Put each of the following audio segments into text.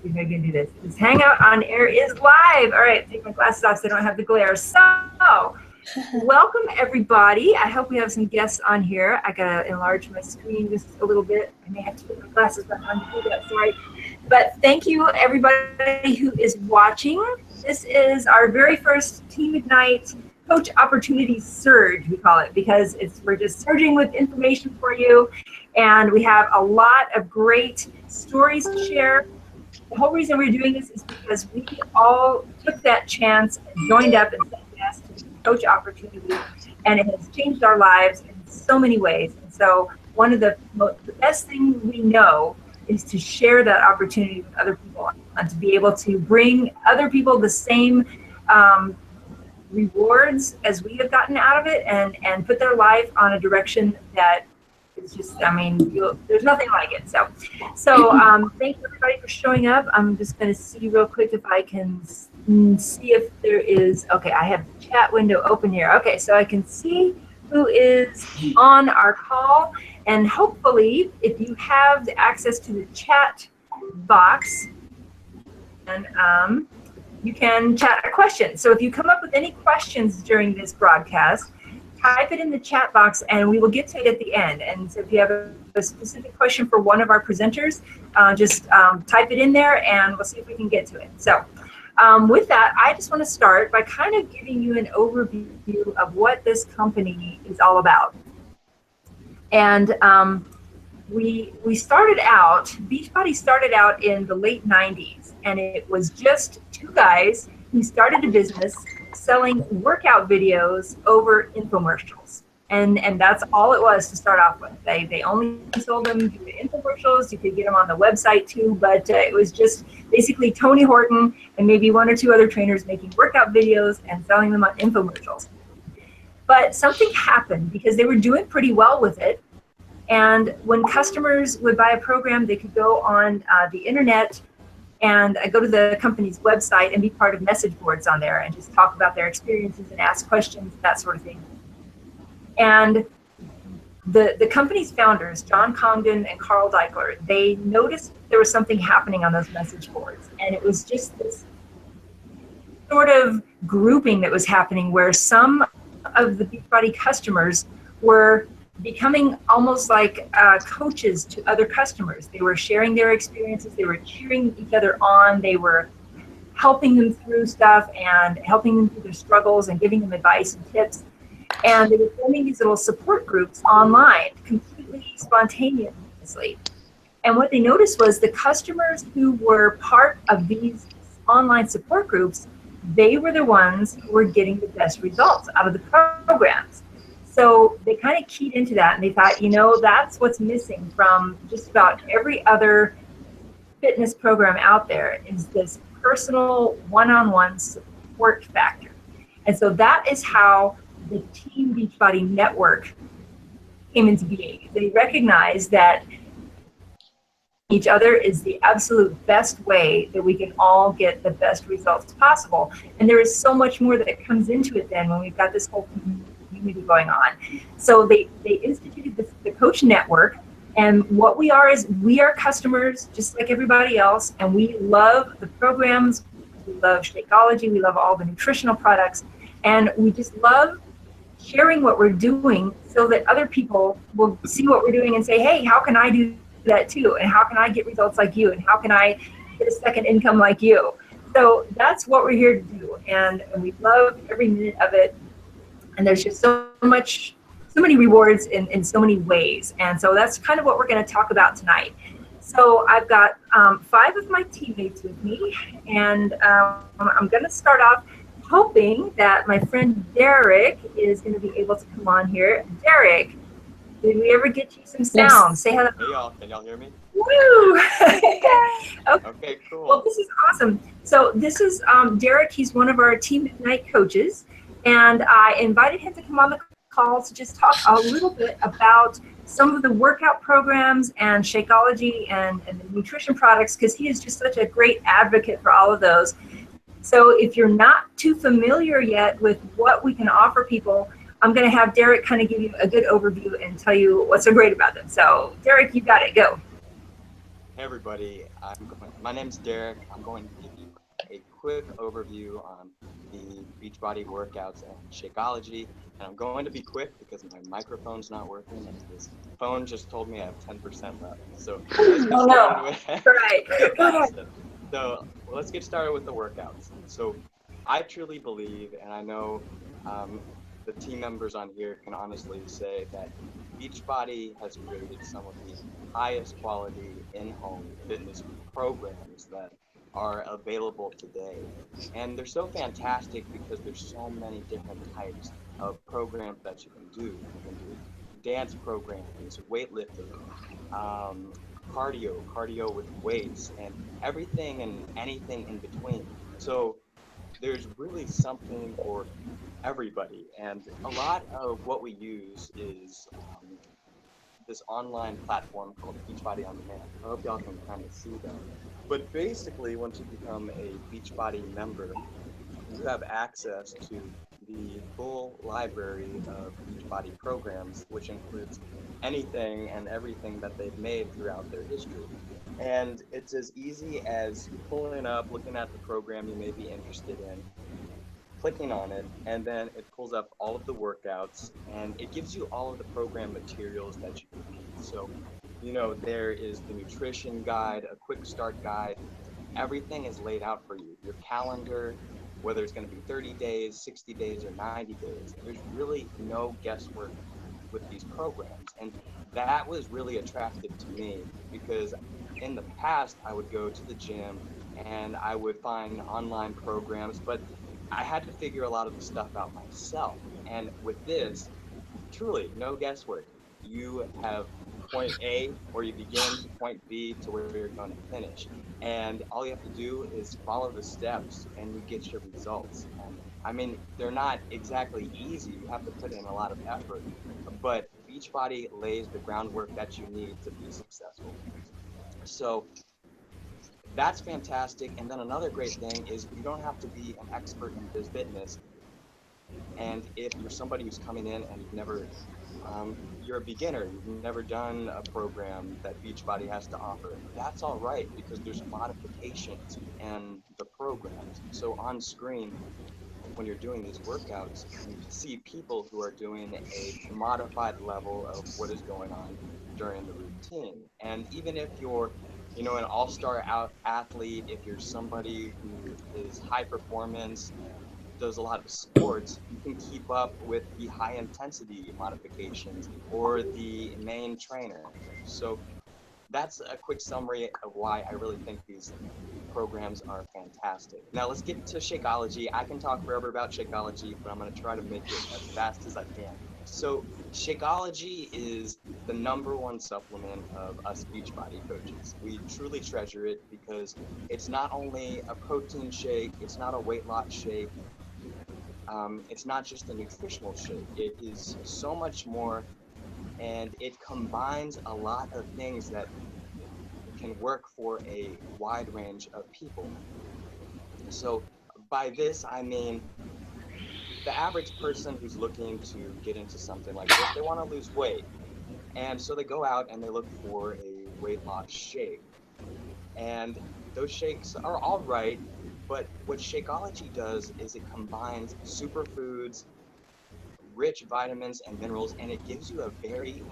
See if I can do this. This Hangout on Air is live. All right, take my glasses off so I don't have the glare. So, welcome everybody. I hope we have some guests on here. I gotta enlarge my screen just a little bit. I may have to put my glasses back on to do that, sorry. But thank you everybody who is watching. This is our very first Team Ignite Coach Opportunity Surge, we call it, because we're just surging with information for you. And we have a lot of great stories to share. The whole reason we're doing this is because we all took that chance and joined up and said yes to the coach opportunity, and it has changed our lives in so many ways. And so one of the best things we know is to share that opportunity with other people and to be able to bring other people the same rewards as we have gotten out of it, and put their life on a direction that it's just, I mean, there's nothing like it. So thank you everybody for showing up. I'm just going to see real quick if I can see if there is, okay, I have the chat window open here. Okay, so I can see who is on our call, and hopefully if you have the access to the chat box, and you can chat a question. So if you come up with any questions during this broadcast, type it in the chat box and we will get to it at the end. And so if you have a specific question for one of our presenters, just type it in there and we'll see if we can get to it. So with that, I just want to start by kind of giving you an overview of what this company is all about. And we started out, Beachbody started out in the late 90s, and it was just two guys who started a business selling workout videos over infomercials. And that's all it was to start off with. They only sold them through the infomercials. You could get them on the website too, but it was just basically Tony Horton and maybe one or two other trainers making workout videos and selling them on infomercials. But something happened because they were doing pretty well with it. And when customers would buy a program, they could go on the internet and go to the company's website and be part of message boards on there and just talk about their experiences and ask questions, that sort of thing. And the company's founders, John Congdon and Carl Deichler, they noticed there was something happening on those message boards. And it was just this sort of grouping that was happening where some of the Beachbody customers were becoming almost like coaches to other customers. They were sharing their experiences, they were cheering each other on, they were helping them through stuff and helping them through their struggles and giving them advice and tips. And they were forming these little support groups online, completely spontaneously. And what they noticed was the customers who were part of these online support groups, they were the ones who were getting the best results out of the programs. So they kind of keyed into that and they thought, you know, that's what's missing from just about every other fitness program out there is this personal one-on-one support factor. And so that is how the Team Beachbody Network came into being. They recognized that each other is the absolute best way that we can all get the best results possible. And there is so much more that comes into it then when we've got this whole community going on. So they instituted the Coach Network, and what we are is we are customers just like everybody else, and we love the programs, we love Shakeology, we love all the nutritional products, and we just love sharing what we're doing so that other people will see what we're doing and say, hey, how can I do that too? And how can I get results like you? And how can I get a second income like you? So that's what we're here to do, and we love every minute of it. And there's just so many rewards in so many ways. And so that's kind of what we're going to talk about tonight. So I've got 5 of my teammates with me, and I'm going to start off hoping that my friend Derek is going to be able to come on here. Derek, did we ever get you some sound? Yes. Say hello. Hey y'all, can y'all hear me? Woo! Okay, cool. Well, this is awesome. So this is Derek. He's one of our Team Ignite coaches. And I invited him to come on the call to just talk a little bit about some of the workout programs and Shakeology and the nutrition products, because he is just such a great advocate for all of those. So if you're not too familiar yet with what we can offer people, I'm going to have Derek kind of give you a good overview and tell you what's so great about them. So Derek, you got it. Go. Hey everybody, my name's Derek. I'm going to give you a quick overview on the Beachbody workouts and Shakeology. And I'm going to be quick because my microphone's not working and this phone just told me I have 10% left. So let's get Oh started no. with Right. Go ahead. let's get started with the workouts. So I truly believe, and I know the team members on here can honestly say that Beachbody has created some of the highest quality in-home fitness programs that are available today. And they're so fantastic because there's so many different types of programs that you can do. You can do dance programs, weightlifting, um, cardio with weights, and everything and anything in between. So there's really something for everybody. And a lot of what we use is this online platform called Beachbody On Demand. I hope y'all can kind of see that. But basically, once you become a Beachbody member, you have access to the full library of Beachbody programs, which includes anything and everything that they've made throughout their history. And it's as easy as pulling up, looking at the program you may be interested in, clicking on it, and then it pulls up all of the workouts and it gives you all of the program materials that you can need. So, there is the nutrition guide, a quick start guide. Everything is laid out for you. Your calendar, whether it's going to be 30 days, 60 days, or 90 days, there's really no guesswork with these programs. And that was really attractive to me because in the past, I would go to the gym and I would find online programs, but I had to figure a lot of the stuff out myself. And with this, truly no guesswork. You have point A where you begin to point B to where you're going to finish. And all you have to do is follow the steps and you get your results. And I mean, they're not exactly easy. You have to put in a lot of effort, but Beachbody lays the groundwork that you need to be successful. So that's fantastic. And then another great thing is you don't have to be an expert in this fitness. And if you're somebody who's coming in and you're a beginner, you've never done a program that Beachbody has to offer, that's all right because there's modifications in the programs. So on screen, when you're doing these workouts, you see people who are doing a modified level of what is going on during the routine. And even if you're, an all-star athlete, if you're somebody who is high performance and does a lot of sports, you can keep up with the high intensity modifications or the main trainer. So that's a quick summary of why I really think these programs are fantastic. Now let's get to Shakeology. I can talk forever about Shakeology, but I'm going to try to make it as fast as I can. So Shakeology is the number one supplement of us Beachbody coaches. We truly treasure it because it's not only a protein shake, it's not a weight loss shake, it's not just a nutritional shake. It is so much more, and it combines a lot of things that can work for a wide range of people. So by this, I mean the average person who's looking to get into something like this, they want to lose weight. And so they go out and they look for a weight loss shake. And those shakes are all right, but what Shakeology does is it combines superfoods, rich vitamins and minerals, and it gives you a very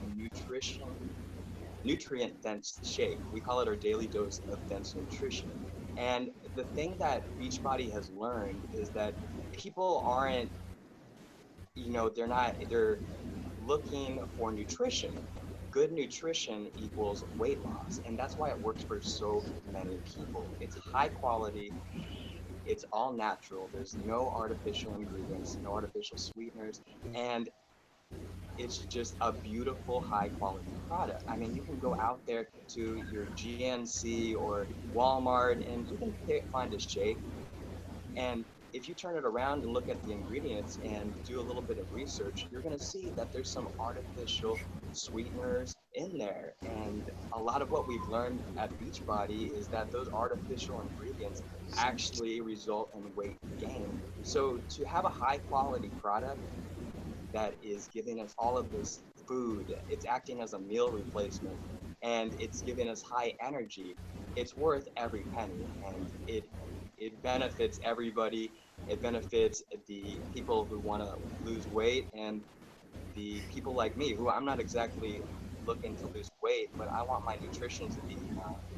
nutrient dense shake. We call it our daily dose of dense nutrition. And the thing that Beachbody has learned is that people aren't, they're looking for nutrition. Good nutrition equals weight loss. And that's why it works for so many people. It's high quality, it's all natural. There's no artificial ingredients, no artificial sweeteners. And it's just a beautiful, high quality product. I mean, you can go out there to your GNC or Walmart and you can find a shake. And if you turn it around and look at the ingredients and do a little bit of research, you're going to see that there's some artificial sweeteners in there. And a lot of what we've learned at Beachbody is that those artificial ingredients actually result in weight gain. So to have a high quality product that is giving us all of this food. It's acting as a meal replacement and it's giving us high energy, it's worth every penny, and it benefits everybody. It benefits the people who want to lose weight, and the people like me who I'm not exactly looking to lose weight, but I want my nutrition to be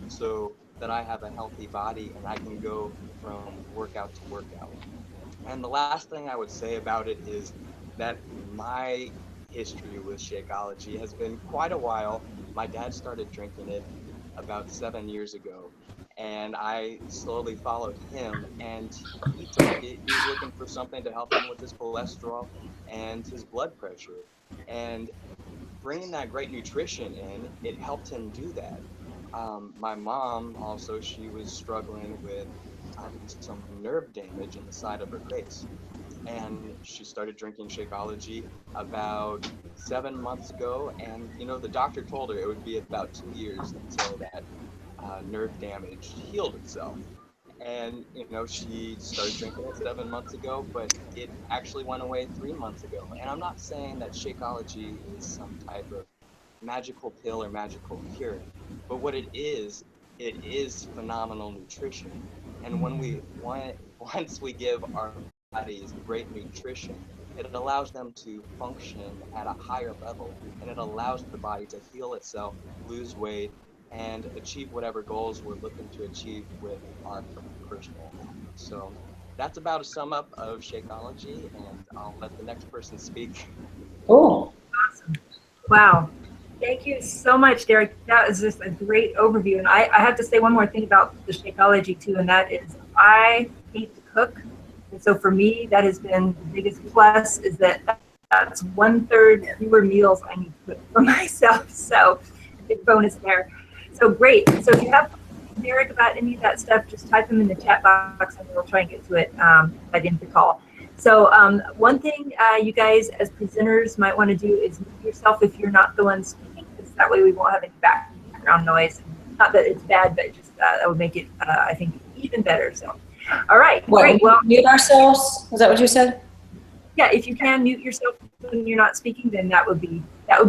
so that I have a healthy body and I can go from workout to workout. And the last thing I would say about it is that my history with Shakeology has been quite a while. My dad started drinking it about 7 years ago, and I slowly followed him. And he drank it. He was looking for something to help him with his cholesterol and his blood pressure. And bringing that great nutrition in, it helped him do that. My mom also, she was struggling with some nerve damage in the side of her face, and she started drinking Shakeology about 7 months ago. And the doctor told her it would be about 2 years until that nerve damage healed itself. And she started drinking it 7 months ago, but it actually went away 3 months ago. And I'm not saying that Shakeology is some type of magical pill or magical cure, but what it is phenomenal nutrition. And once we give our bodies great nutrition, it allows them to function at a higher level, and it allows the body to heal itself, lose weight, and achieve whatever goals we're looking to achieve with our personal health. So that's about a sum up of Shakeology, and I'll let the next person speak. Cool. Awesome. Wow. Thank you so much, Derek. That was just a great overview. And I have to say one more thing about the Shakeology too, and that is I hate to cook. And so for me, that has been the biggest plus, is that that's 1/3 fewer meals I need to cook for myself. So big bonus there. So great. So if you have Derek about any of that stuff, just type them in the chat box and we'll try and get to it by the end of the call. So one thing you guys as presenters might want to do is mute yourself if you're not the one speaking, because that way we won't have any background noise. Not that it's bad, but just that would make it, I think, even better. So, all right, great. Well, mute ourselves? Is that what you said? Yeah, if you can mute yourself when you're not speaking, then that would be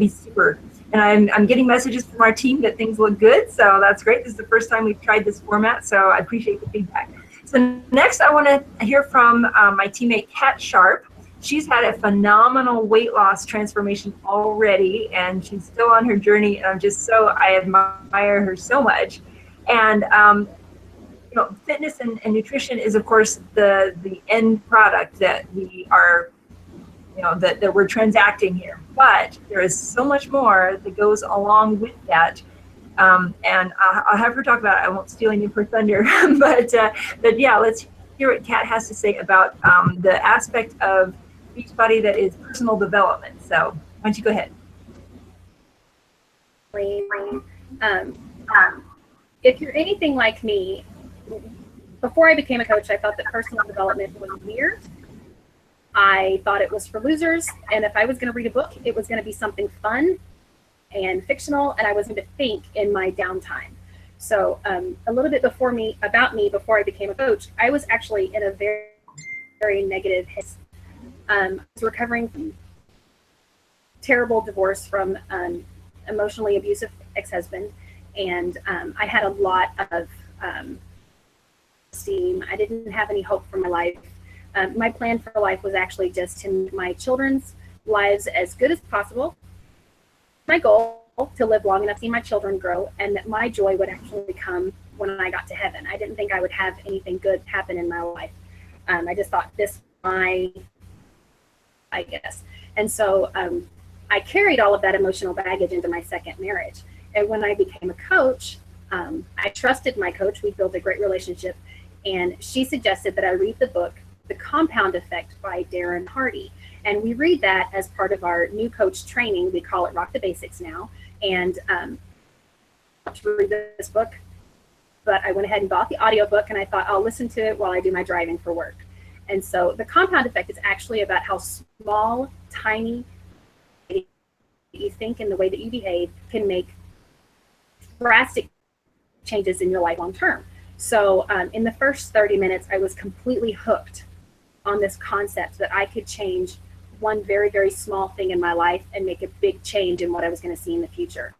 super. And I'm getting messages from our team that things look good, so that's great. This is the first time we've tried this format, so I appreciate the feedback. So next, I want to hear from my teammate, Kat Sharp. She's had a phenomenal weight loss transformation already, and she's still on her journey, and I admire her so much. And fitness and nutrition is, of course, the end product that we are, that we're transacting here. But there is so much more that goes along with that. And I'll have her talk about it. I won't steal any of her thunder, but yeah, let's hear what Kat has to say about the aspect of Beachbody that is personal development. So why don't you go ahead? If you're anything like me, before I became a coach, I thought that personal development was weird. I thought it was for losers, and if I was going to read a book, it was going to be something fun and fictional, and I was going to think in my downtime. So a little bit about me before I became a coach, I was actually in a very, very negative hit. I was recovering from terrible divorce from emotionally abusive ex-husband, and I had a lot of esteem. I didn't have any hope for my life. My plan for life was actually just to make my children's lives as good as possible. My goal to live long enough to see my children grow, and that my joy would actually come when I got to heaven. I didn't think I would have anything good happen in my life. I just thought this I guess. And so I carried all of that emotional baggage into my second marriage. And when I became a coach, I trusted my coach. We built a great relationship. And she suggested that I read the book, The Compound Effect by Darren Hardy. And we read that as part of our new coach training. We call it Rock the Basics now. And to read this book, but I went ahead and bought the audiobook, and I thought I'll listen to it while I do my driving for work. And so the compound effect is actually about how small, tiny you think and the way that you behave can make drastic changes in your life long term. So in the first 30 minutes, I was completely hooked on this concept that I could change one very, very small thing in my life and make a big change in what I was going to see in the future.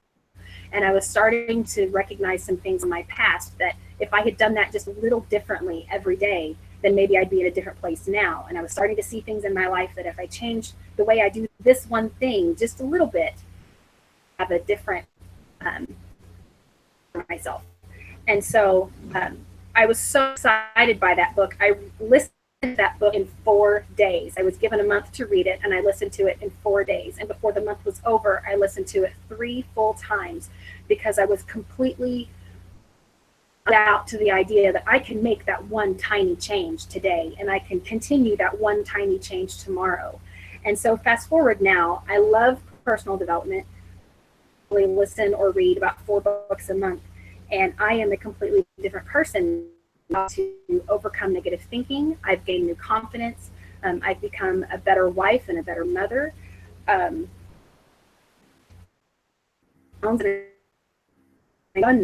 And I was starting to recognize some things in my past that if I had done that just a little differently every day, then maybe I'd be in a different place now. And I was starting to see things in my life that if I changed the way I do this one thing just a little bit, I have a different for myself. And so I was so excited by that book. I listened to that book in 4 days. I was given a month to read it, and I listened to it in 4 days. And before the month was over, I listened to it 3 full times because I was completely out to the idea that I can make that one tiny change today, and I can continue that one tiny change tomorrow. And so fast forward now, I love personal development. I listen or read about 4 books a month, and I am a completely different person to overcome negative thinking. I've gained new confidence. I've become a better wife and a better mother. Done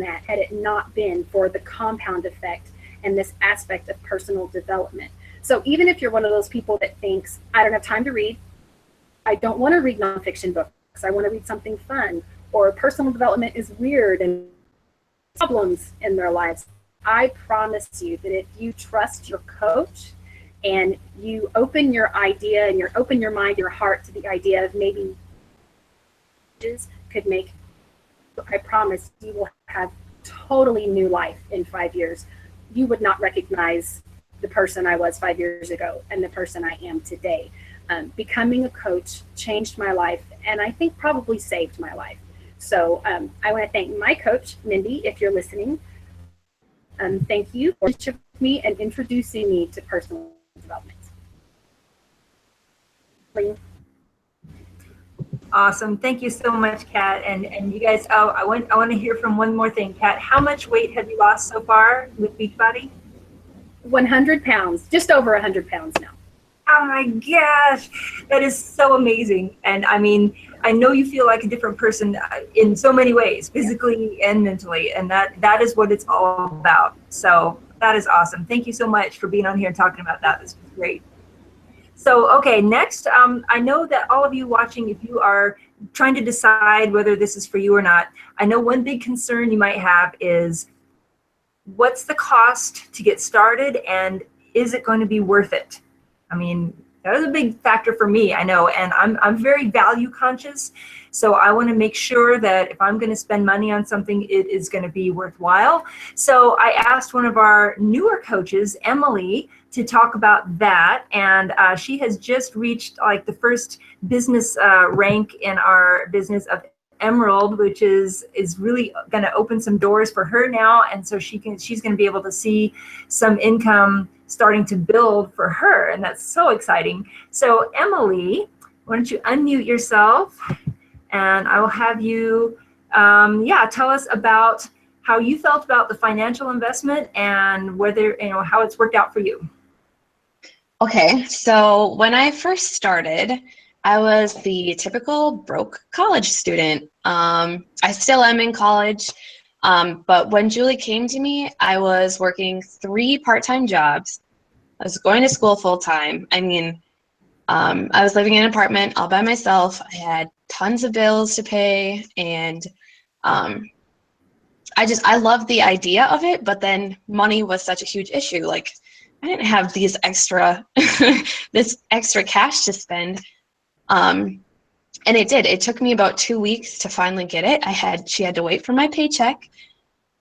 that had it not been for the compound effect and this aspect of personal development. So even if you're one of those people that thinks, I don't have time to read, I don't want to read nonfiction books, I want to read something fun, or personal development is weird and problems in their lives, I promise you that if you trust your coach and you open your idea and you open your mind, your heart to the idea of maybe could make, I promise you will have totally new life in 5 years. You would not recognize the person I was 5 years ago and the person I am today. Becoming a coach changed my life, and I think probably saved my life. So I want to thank my coach, Mindy, if you're listening. Thank you for teaching me and introducing me to personal development. Awesome. Thank you so much, Kat. And you guys, I want to hear from one more thing. Kat, how much weight have you lost so far with Beachbody? 100 pounds, just over 100 pounds now. Oh my gosh, that is so amazing. And I mean, I know you feel like a different person in so many ways, physically and mentally, and that is what it's all about. So that is awesome. Thank you so much for being on here and talking about that. This was great. So, okay, next, I know that all of you watching, if you are trying to decide whether this is for you or not, I know one big concern you might have is what's the cost to get started, and is it going to be worth it? I mean, that was a big factor for me, I know, and I'm very value conscious, so I want to make sure that if I'm going to spend money on something, it is going to be worthwhile. So I asked one of our newer coaches, Emily, to talk about that, and she has just reached like the first business rank in our business of Emerald, which is really going to open some doors for her now, and so she's going to be able to see some income starting to build for her, and that's so exciting. So Emily, why don't you unmute yourself, and I will have you tell us about how you felt about the financial investment and whether, how it's worked out for you. Okay, so when I first started, I was the typical broke college student. I still am in college, but when Julie came to me, I was working 3 part-time jobs. I was going to school full-time. I mean, I was living in an apartment all by myself. I had tons of bills to pay, and I loved the idea of it, but then money was such a huge issue. Like, I didn't have these extra, this extra cash to spend. And it took me about 2 weeks to finally get it. She had to wait for my paycheck.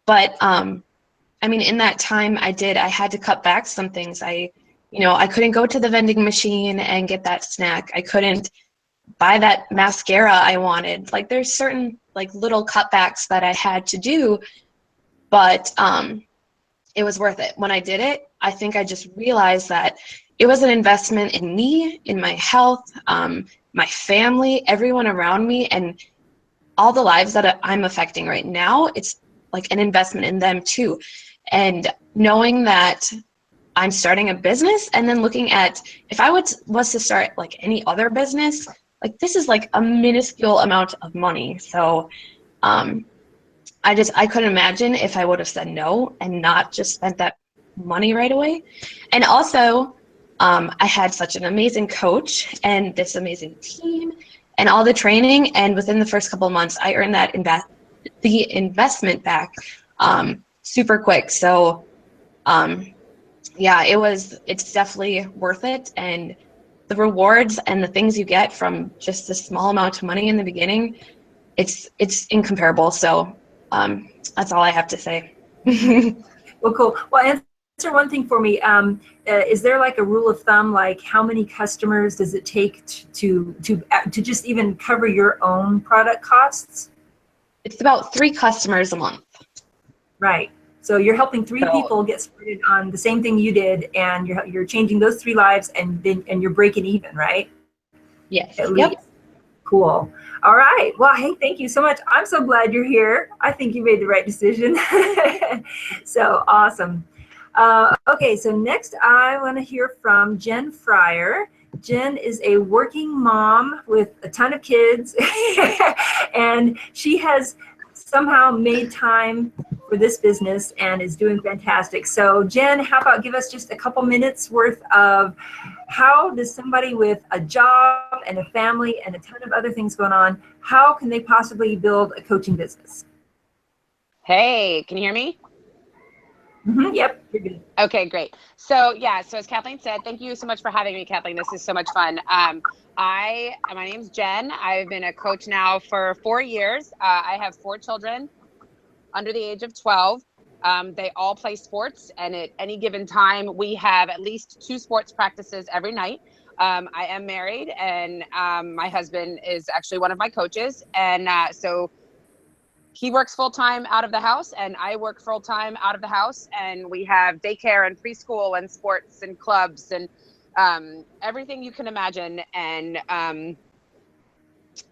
But, I mean, in that time I had to cut back some things. I couldn't go to the vending machine and get that snack. I couldn't buy that mascara I wanted. Like, there's certain like little cutbacks that I had to do, but, it was worth it. When I did it, I think I just realized that it was an investment in me, in my health, my family, everyone around me, and all the lives that I'm affecting right now. It's like an investment in them too. And knowing that I'm starting a business, and then looking at, if I was to start like any other business, like this is like a minuscule amount of money. So I couldn't imagine if I would have said no and not just spent that money right away. And also, I had such an amazing coach and this amazing team and all the training. And within the first couple of months, I earned that the investment back super quick. So yeah, it's definitely worth it. And the rewards and the things you get from just a small amount of money in the beginning, it's incomparable. So that's all I have to say. Well, cool. Well, answer one thing for me. Is there like a rule of thumb, like how many customers does it take to just even cover your own product costs? It's about 3 customers a month. Right. So you're helping 3 So- people get started on the same thing you did, and you're changing those 3 lives, and you're breaking even, right? Yes. At Yep. least. Cool. All right. Well, hey, thank you so much. I'm so glad you're here. I think you made the right decision. So awesome. Okay, so next I want to hear from Jen Fryer. Jen is a working mom with a ton of kids, and she has somehow made time for this business and is doing fantastic. So Jen, how about give us just a couple minutes worth of how does somebody with a job and a family and a ton of other things going on, how can they possibly build a coaching business? Hey, can you hear me? Yep, you're good. Okay, great. So as Kathleen said, thank you so much for having me, Kathleen. This is so much fun. My name's Jen. I've been a coach now for 4 years. I have 4 children under the age of 12. They all play sports, and at any given time, we have at least 2 sports practices every night. I am married, and my husband is actually one of my coaches, and so he works full-time out of the house, and I work full-time out of the house, and we have daycare and preschool and sports and clubs and everything you can imagine. And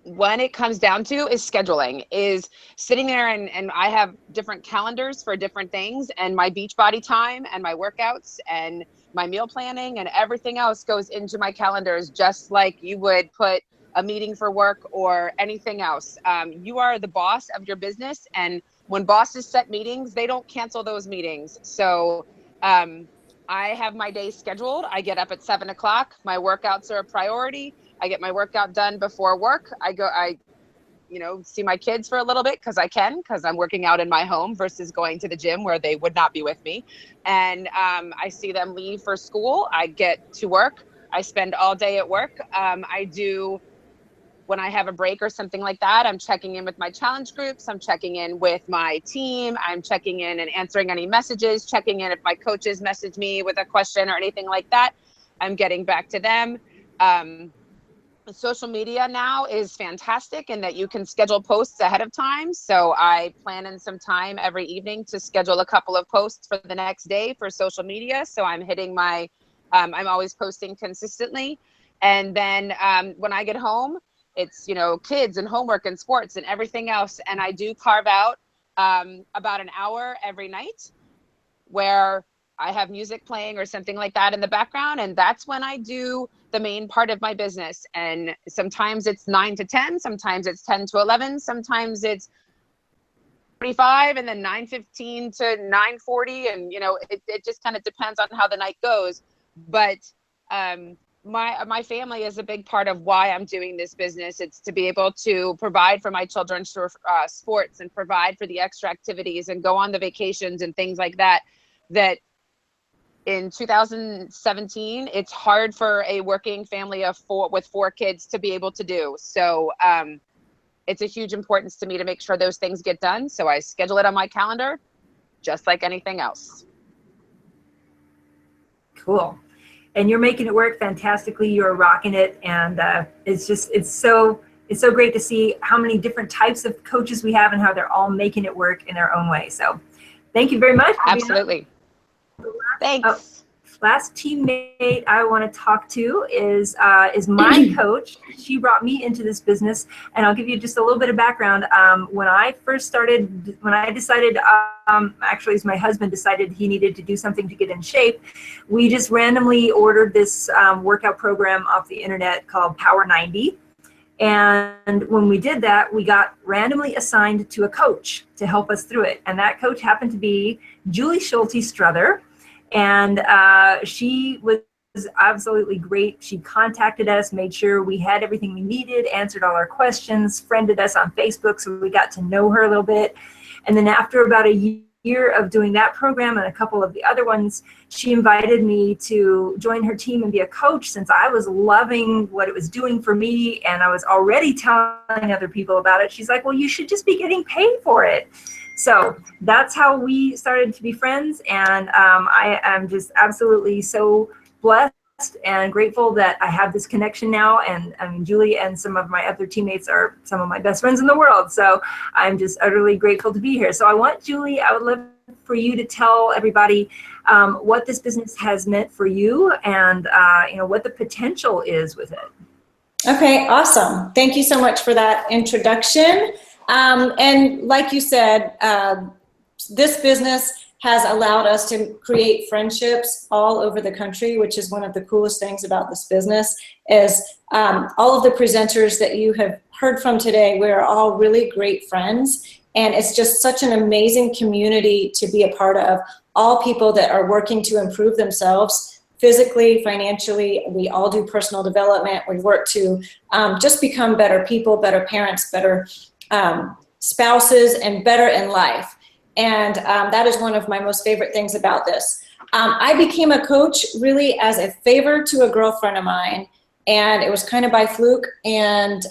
when it comes down to is scheduling, is sitting there and I have different calendars for different things, and my Beachbody time and my workouts and my meal planning and everything else goes into my calendars, just like you would put a meeting for work or anything else. You are the boss of your business, and when bosses set meetings, they don't cancel those meetings. So I have my day scheduled. I get up at 7 o'clock. My workouts are a priority. I get my workout done before work. I see my kids for a little bit because I'm working out in my home versus going to the gym where they would not be with me. And I see them leave for school. I get to work. I spend all day at work. When I have a break or something like that, I'm checking in with my challenge groups. I'm checking in with my team. I'm checking in and answering any messages, checking in if my coaches message me with a question or anything like that. I'm getting back to them. Social media now is fantastic in that you can schedule posts ahead of time. So I plan in some time every evening to schedule a couple of posts for the next day for social media. So I'm hitting I'm always posting consistently. And then when I get home, it's, kids and homework and sports and everything else. And I do carve out about an hour every night where I have music playing or something like that in the background. And that's when I do the main part of my business. And sometimes it's 9 to 10, sometimes it's 10 to 11, sometimes it's 45 and then 9:15 to 9:40. And, it just kind of depends on how the night goes. But my family is a big part of why I'm doing this business. It's to be able to provide for my children's sports and provide for the extra activities and go on the vacations and things like that. That in 2017, it's hard for a working family with 4 kids to be able to do. So it's a huge importance to me to make sure those things get done. So I schedule it on my calendar, just like anything else. Cool. And you're making it work fantastically. You're rocking it. And it's so great to see how many different types of coaches we have and how they're all making it work in their own way. So thank you very much. Absolutely. Thanks. Last teammate I want to talk to is my coach. She brought me into this business, and I'll give you just a little bit of background. When I decided, actually, as my husband decided he needed to do something to get in shape, we just randomly ordered this workout program off the internet called Power 90. And when we did that, we got randomly assigned to a coach to help us through it. And that coach happened to be Julie Schulte Struther. And she was absolutely great. She contacted us, made sure we had everything we needed, answered all our questions, friended us on Facebook, so we got to know her a little bit. And then after about a year of doing that program and a couple of the other ones, she invited me to join her team and be a coach, since I was loving what it was doing for me and I was already telling other people about it. She's like, well, you should just be getting paid for it. So that's how we started to be friends. And I am just absolutely so blessed and grateful that I have this connection now. And I mean, Julie and some of my other teammates are some of my best friends in the world. So I'm just utterly grateful to be here. So I want Julie, I would love for you to tell everybody what this business has meant for you and what the potential is with it. Okay, awesome. Thank you so much for that introduction. And like you said, this business has allowed us to create friendships all over the country, which is one of the coolest things about this business, is all of the presenters that you have heard from today, we're all really great friends. And it's just such an amazing community to be a part of. All people that are working to improve themselves physically, financially. We all do personal development. We work to just become better people, better parents, better spouses, and better in life. And that is one of my most favorite things about this. I became a coach really as a favor to a girlfriend of mine, and it was kind of by fluke. And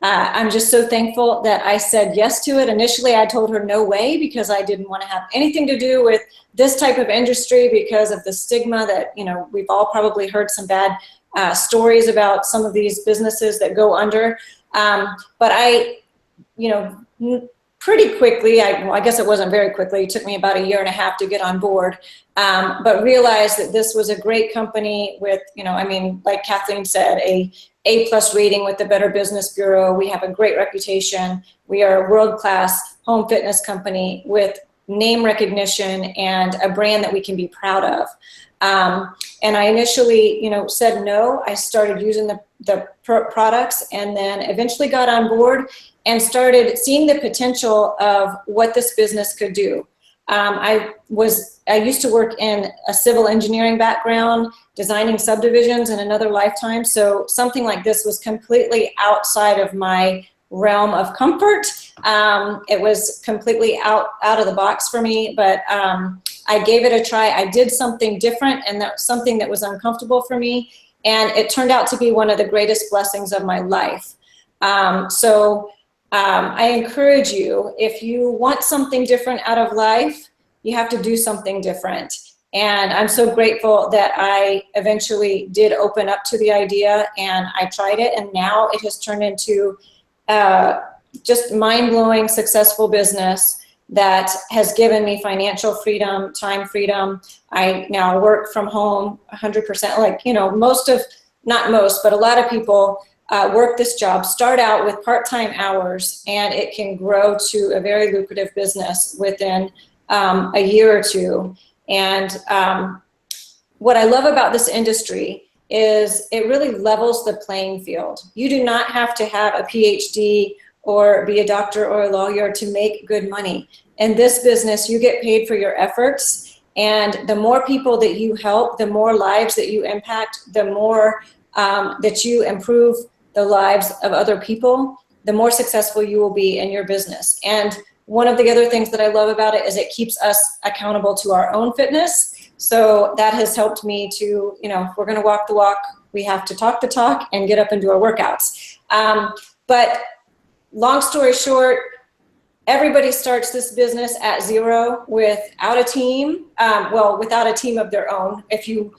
I'm just so thankful that I said yes to it. Initially, I told her no way because I didn't want to have anything to do with this type of industry because of the stigma that, we've all probably heard some bad stories about some of these businesses that go under. But I, pretty quickly, I guess it wasn't very quickly, it took me about 1.5 years to get on board, but realized that this was a great company with, like Kathleen said, A+ rating with the Better Business Bureau. We have a great reputation. We are a world-class home fitness company with name recognition and a brand that we can be proud of. And I initially, said no. I started using the products and then eventually got on board and started seeing the potential of what this business could do. I used to work in a civil engineering background, designing subdivisions in another lifetime. So something like this was completely outside of my realm of comfort. It was completely out of the box for me, but I gave it a try. I did something different, and that was something that was uncomfortable for me. And it turned out to be one of the greatest blessings of my life. I encourage you, if you want something different out of life, you have to do something different. And I'm so grateful that I eventually did open up to the idea and I tried it, and now it has turned into just mind-blowing, successful business that has given me financial freedom, time freedom. I now work from home 100%. Like, not most, but a lot of people work this job, start out with part-time hours, and it can grow to a very lucrative business within a year or two. And what I love about this industry is it really levels the playing field. You do not have to have a PhD or be a doctor or a lawyer to make good money. In this business, you get paid for your efforts, and the more people that you help, the more lives that you impact, the more that you improve the lives of other people, the more successful you will be in your business. And one of the other things that I love about it is it keeps us accountable to our own fitness. So that has helped me to, if we're going to walk the walk, we have to talk the talk and get up and do our workouts. But long story short, everybody starts this business at zero without a team. Without a team of their own. If you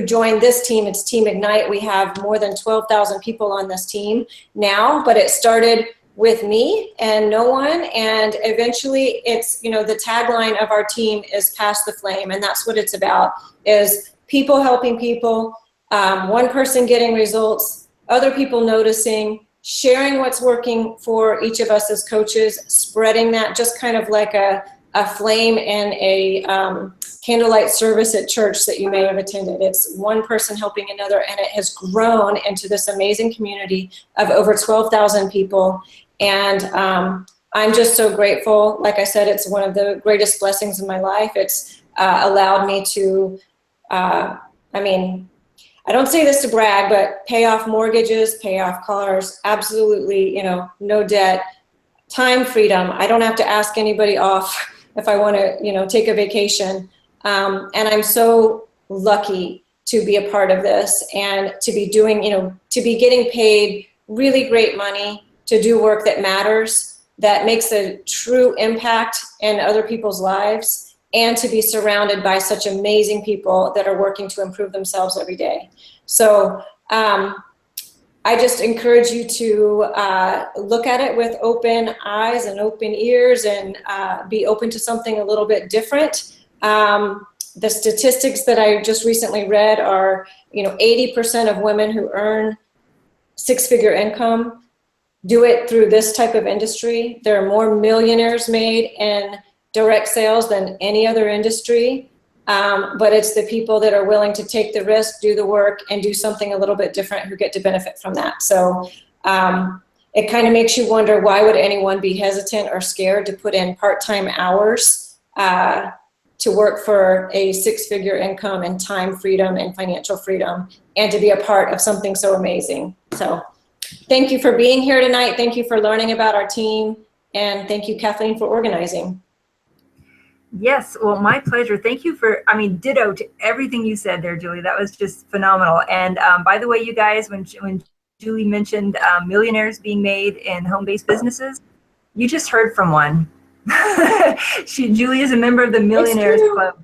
join this team, it's Team Ignite. We have more than 12,000 people on this team now, but it started with me and no one. And eventually it's, the tagline of our team is Pass the Flame. And that's what it's about, is people helping people, one person getting results, other people noticing, sharing what's working for each of us as coaches, spreading that, just kind of like a flame in a candlelight service at church that you may have attended. It's one person helping another, and it has grown into this amazing community of over 12,000 people. And I'm just so grateful. Like I said, it's one of the greatest blessings in my life. It's allowed me to, I mean, I don't say this to brag, but pay off mortgages, pay off cars, absolutely, no debt, time freedom. I don't have to ask anybody off if I want to, take a vacation. And I'm so lucky to be a part of this and to be doing, to be getting paid really great money to do work that matters, that makes a true impact in other people's lives, and to be surrounded by such amazing people that are working to improve themselves every day. So I just encourage you to look at it with open eyes and open ears, and be open to something a little bit different. The statistics that I just recently read are, 80% of women who earn six-figure income do it through this type of industry. There are more millionaires made in direct sales than any other industry. But it's the people that are willing to take the risk, do the work, and do something a little bit different who get to benefit from that. So it kind of makes you wonder, why would anyone be hesitant or scared to put in part-time hours to work for a six-figure income and time freedom and financial freedom, and to be a part of something so amazing. So thank you for being here tonight. Thank you for learning about our team. And thank you, Kathleen, for organizing. Yes, well, my pleasure. Thank you for, ditto to everything you said there, Julie. That was just phenomenal. And by the way, you guys, when Julie mentioned millionaires being made in home-based businesses, you just heard from one. Julie is a member of the Millionaires Club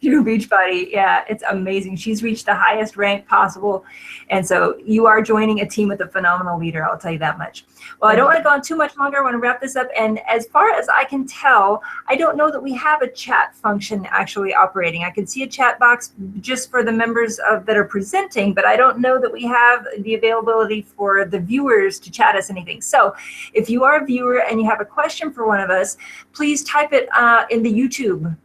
through Beachbody. Yeah, it's amazing. She's reached the highest rank possible. And so you are joining a team with a phenomenal leader, I'll tell you that much. Well, I don't want to go on too much longer. I want to wrap this up. And as far as I can tell, I don't know that we have a chat function actually operating. I can see a chat box just for the members that are presenting, but I don't know that we have the availability for the viewers to chat us anything. So if you are a viewer and you have a question for one of us, please type it in the YouTube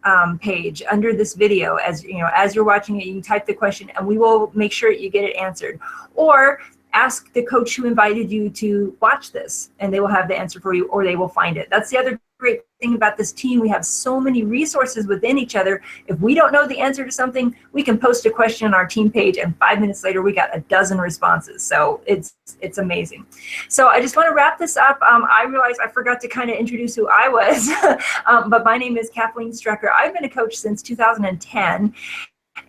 page under this video. As you're watching it, you can type the question and we will make sure you get it answered. Or ask the coach who invited you to watch this, and they will have the answer for you, or they will find it. That's the other great thing about this team. We have so many resources within each other. If we don't know the answer to something, we can post a question on our team page, and 5 minutes later, we got a dozen responses. So it's amazing. So I just want to wrap this up. I realized I forgot to kind of introduce who I was, but my name is Kathleen Strecker. I've been a coach since 2010.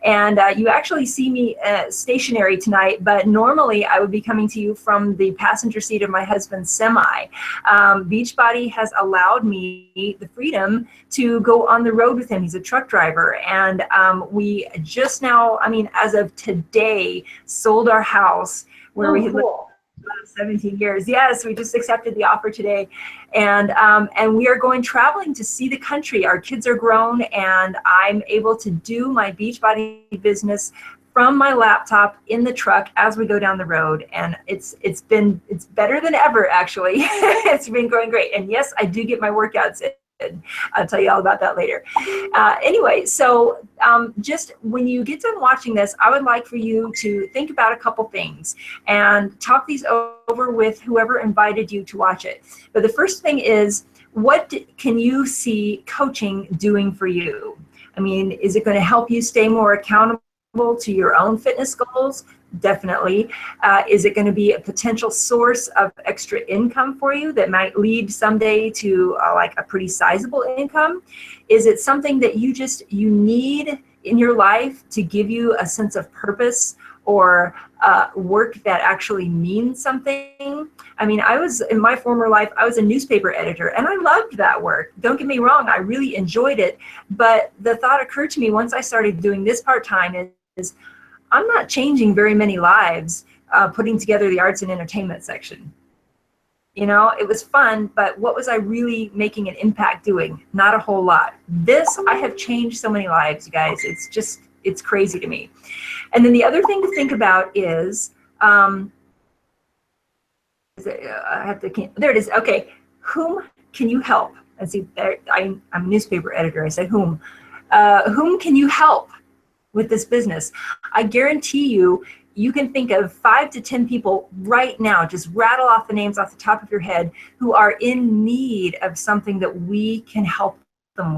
And you actually see me stationary tonight, but normally I would be coming to you from the passenger seat of my husband's semi. Beachbody has allowed me the freedom to go on the road with him. He's a truck driver. And we just now, as of today, sold our house where we had lived 17 years. Yes, we just accepted the offer today. And we are going traveling to see the country. Our kids are grown, and I'm able to do my Beachbody business from my laptop in the truck as we go down the road. And it's better than ever, actually. It's been going great. And yes, I do get my workouts in. I'll tell you all about that later. Anyway, so just when you get done watching this, I would like for you to think about a couple things and talk these over with whoever invited you to watch it. But the first thing is, what can you see coaching doing for you? Is it going to help you stay more accountable to your own fitness goals? Definitely. Is it going to be a potential source of extra income for you that might lead someday to like a pretty sizable income? Is it something that you need in your life to give you a sense of purpose or work that actually means something? I was, in my former life, I was a newspaper editor, and I loved that work. Don't get me wrong, I really enjoyed it. But the thought occurred to me once I started doing this part-time is I'm not changing very many lives putting together the arts and entertainment section. It was fun, but what was I really making an impact doing? Not a whole lot. This, I have changed so many lives, you guys. It's crazy to me. And then the other thing to think about is, I have to, there it is. Okay, whom can you help? Let's see, I'm a newspaper editor. I said whom can you help with this business? I guarantee you can think of 5 to 10 people right now, just rattle off the names off the top of your head, who are in need of something that we can help them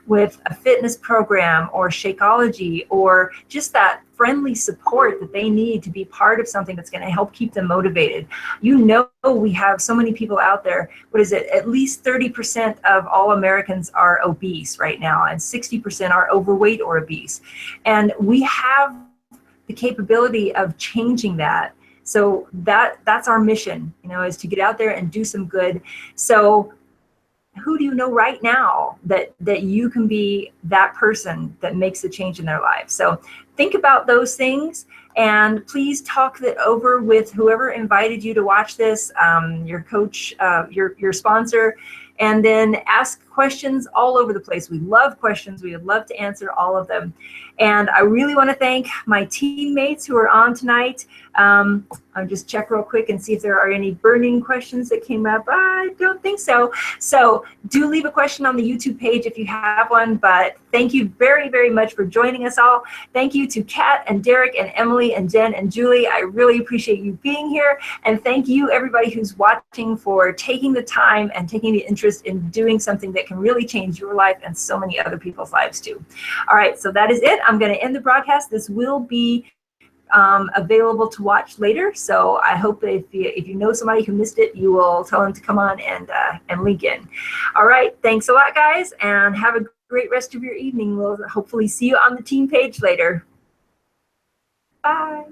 with a fitness program or Shakeology, or just that friendly support that they need to be part of something that's going to help keep them motivated. You know, we have so many people out there. What is it? At least 30% of all Americans are obese right now, and 60% are overweight or obese. And we have the capability of changing that. So that's our mission, you know, is to get out there and do some good. So who do you know right now that you can be that person that makes a change in their life? So think about those things, and please talk that over with whoever invited you to watch this, your coach, your sponsor, and then ask questions all over the place. We love questions. We would love to answer all of them. And I really want to thank my teammates who are on tonight. I'll just check real quick and see if there are any burning questions that came up. I don't think so. So do leave a question on the YouTube page if you have one, but thank you very, very much for joining us all. Thank you to Kat and Derek and Emily and Jen and Julie. I really appreciate you being here. And thank you, everybody who's watching, for taking the time and taking the interest in doing something that can really change your life and so many other people's lives too. All right, so that is it. I'm going to end the broadcast. This will be available to watch later. So I hope that if you know somebody who missed it, you will tell them to come on and link in. All right, thanks a lot, guys, and have a great rest of your evening. We'll hopefully see you on the team page later. Bye.